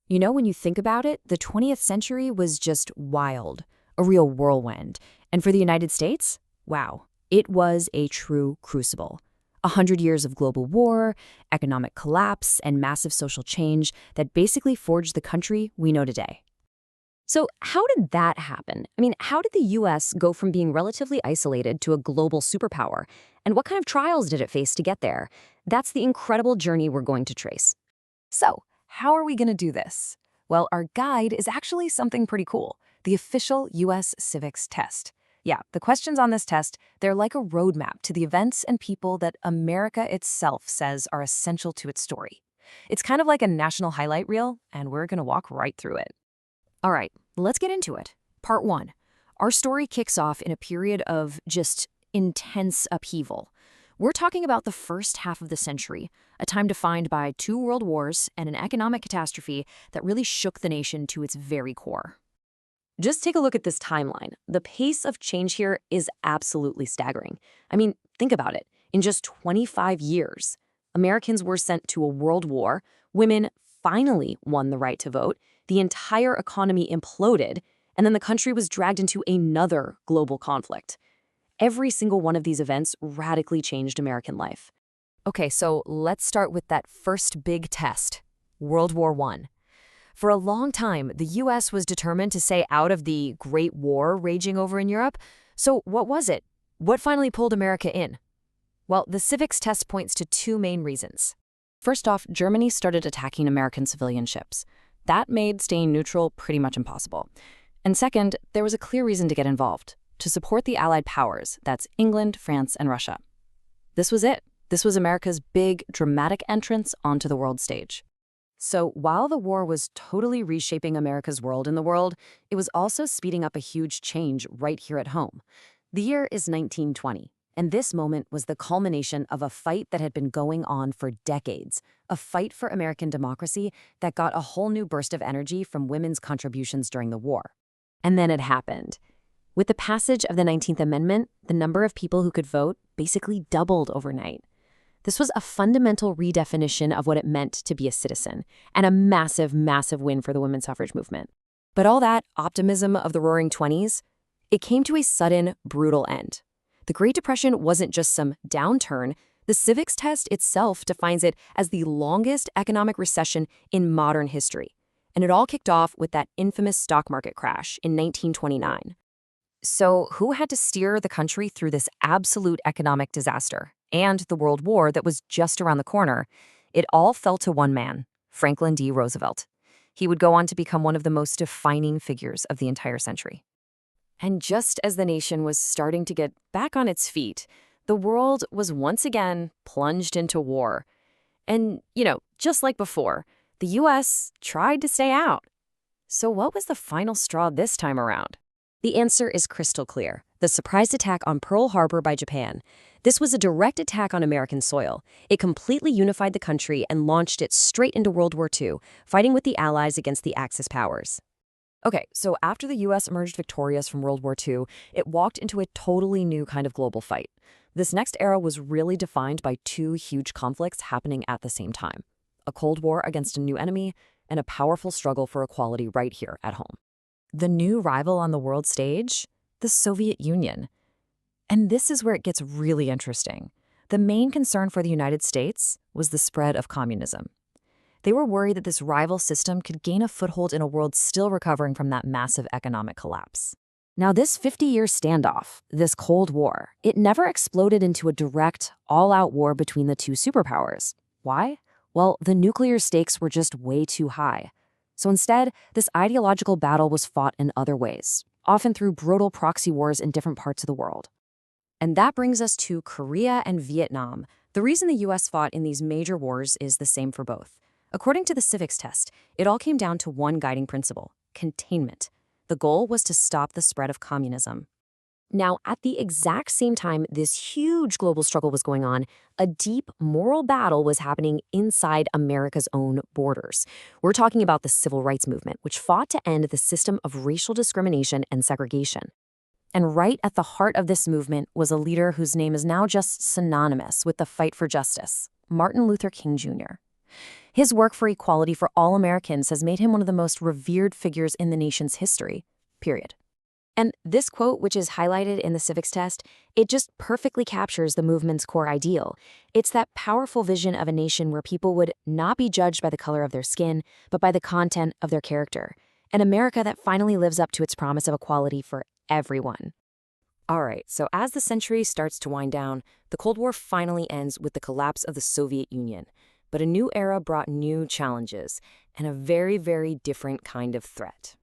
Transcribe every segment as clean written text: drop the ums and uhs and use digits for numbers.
You know, when you think about it, the 20th century was just wild, a real whirlwind. And for the United States, wow, it was a true crucible. 100 years of global war, economic collapse, and massive social change that basically forged the country we know today. So how did that happen? I mean, how did the U.S. go from being relatively isolated to a global superpower? And what kind of trials did it face to get there? That's the incredible journey we're going to trace. So, how are we going to do this? Well, our guide is actually something pretty cool, the official US Civics test. Yeah, the questions on this test, they're like a roadmap to the events and people that America itself says are essential to its story. It's kind of like a national highlight reel, and we're going to walk right through it. All right, let's get into it. Part 1. Our story kicks off in a period of just intense upheaval. We're talking about the first half of the century, a time defined by 2 world wars and an economic catastrophe that really shook the nation to its very core. Just take a look at this timeline. The pace of change here is absolutely staggering. I mean, think about it. In just 25 years, Americans were sent to a world war, women finally won the right to vote, the entire economy imploded, and then the country was dragged into another global conflict. Every single one of these events radically changed American life. Okay, so let's start with that first big test, World War I. For a long time, the U.S. was determined to stay out of the Great War raging over in Europe. So what was it? What finally pulled America in? Well, the civics test points to 2 main reasons. First off, Germany started attacking American civilian ships. That made staying neutral pretty much impossible. And second, there was a clear reason to get involved, to support the Allied powers, that's England, France, and Russia. This was it. This was America's big, dramatic entrance onto the world stage. So while the war was totally reshaping America's world in the world, it was also speeding up a huge change right here at home. The year is 1920, and this moment was the culmination of a fight that had been going on for decades, a fight for American democracy that got a whole new burst of energy from women's contributions during the war. And then it happened. With the passage of the 19th Amendment, the number of people who could vote basically doubled overnight. This was a fundamental redefinition of what it meant to be a citizen, and a massive, massive win for the women's suffrage movement. But all that optimism of the Roaring '20s, it came to a sudden, brutal end. The Great Depression wasn't just some downturn. The civics test itself defines it as the longest economic recession in modern history. And it all kicked off with that infamous stock market crash in 1929. So who had to steer the country through this absolute economic disaster and the World War that was just around the corner? It all fell to one man, Franklin D. Roosevelt. He would go on to become one of the most defining figures of the entire century. And just as the nation was starting to get back on its feet, the world was once again plunged into war. And, just like before, the U.S. tried to stay out. So what was the final straw this time around? The answer is crystal clear. The surprise attack on Pearl Harbor by Japan. This was a direct attack on American soil. It completely unified the country and launched it straight into World War II, fighting with the Allies against the Axis powers. Okay, so after the U.S. emerged victorious from World War II, it walked into a totally new kind of global fight. This next era was really defined by 2 huge conflicts happening at the same time: a Cold War against a new enemy, and a powerful struggle for equality right here at home. The new rival on the world stage? The Soviet Union. And this is where it gets really interesting. The main concern for the United States was the spread of communism. They were worried that this rival system could gain a foothold in a world still recovering from that massive economic collapse. Now, this 50-year standoff, this Cold War, it never exploded into a direct, all-out war between the 2 superpowers. Why? Well, the nuclear stakes were just way too high. So instead, this ideological battle was fought in other ways, often through brutal proxy wars in different parts of the world. And that brings us to Korea and Vietnam. The reason the U.S. fought in these major wars is the same for both. According to the civics test, it all came down to one guiding principle: containment. The goal was to stop the spread of communism. Now, at the exact same time this huge global struggle was going on, a deep moral battle was happening inside America's own borders. We're talking about the Civil Rights Movement, which fought to end the system of racial discrimination and segregation. And right at the heart of this movement was a leader whose name is now just synonymous with the fight for justice: Martin Luther King Jr. His work for equality for all Americans has made him one of the most revered figures in the nation's history, period. And this quote, which is highlighted in the civics test, it just perfectly captures the movement's core ideal. It's that powerful vision of a nation where people would not be judged by the color of their skin, but by the content of their character. An America that finally lives up to its promise of equality for everyone. All right, so as the century starts to wind down, the Cold War finally ends with the collapse of the Soviet Union. But a new era brought new challenges and a very, very different kind of threat.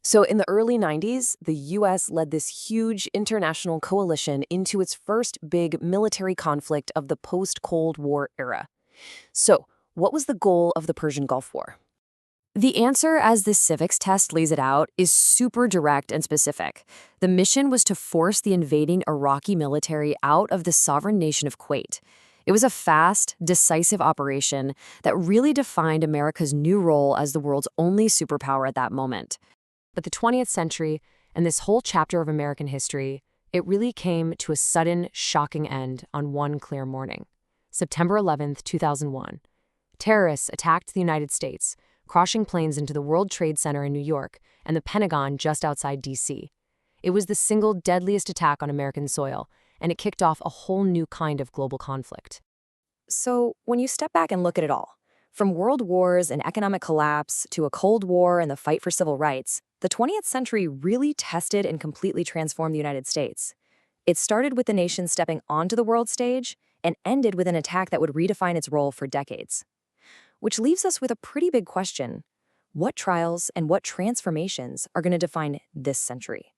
So in the early 90s, the U.S. led this huge international coalition into its first big military conflict of the post-Cold War era. So what was the goal of the Persian Gulf War? The answer, as this civics test lays it out, is super direct and specific. The mission was to force the invading Iraqi military out of the sovereign nation of Kuwait. It was a fast, decisive operation that really defined America's new role as the world's only superpower at that moment. But the 20th century, and this whole chapter of American history, it really came to a sudden, shocking end on one clear morning. September 11th, 2001. Terrorists attacked the United States, crashing planes into the World Trade Center in New York and the Pentagon just outside D.C. It was the single deadliest attack on American soil, and it kicked off a whole new kind of global conflict. So, when you step back and look at it all, from world wars and economic collapse to a Cold War and the fight for civil rights, the 20th century really tested and completely transformed the United States. It started with the nation stepping onto the world stage and ended with an attack that would redefine its role for decades. Which leaves us with a pretty big question. What trials and what transformations are going to define this century?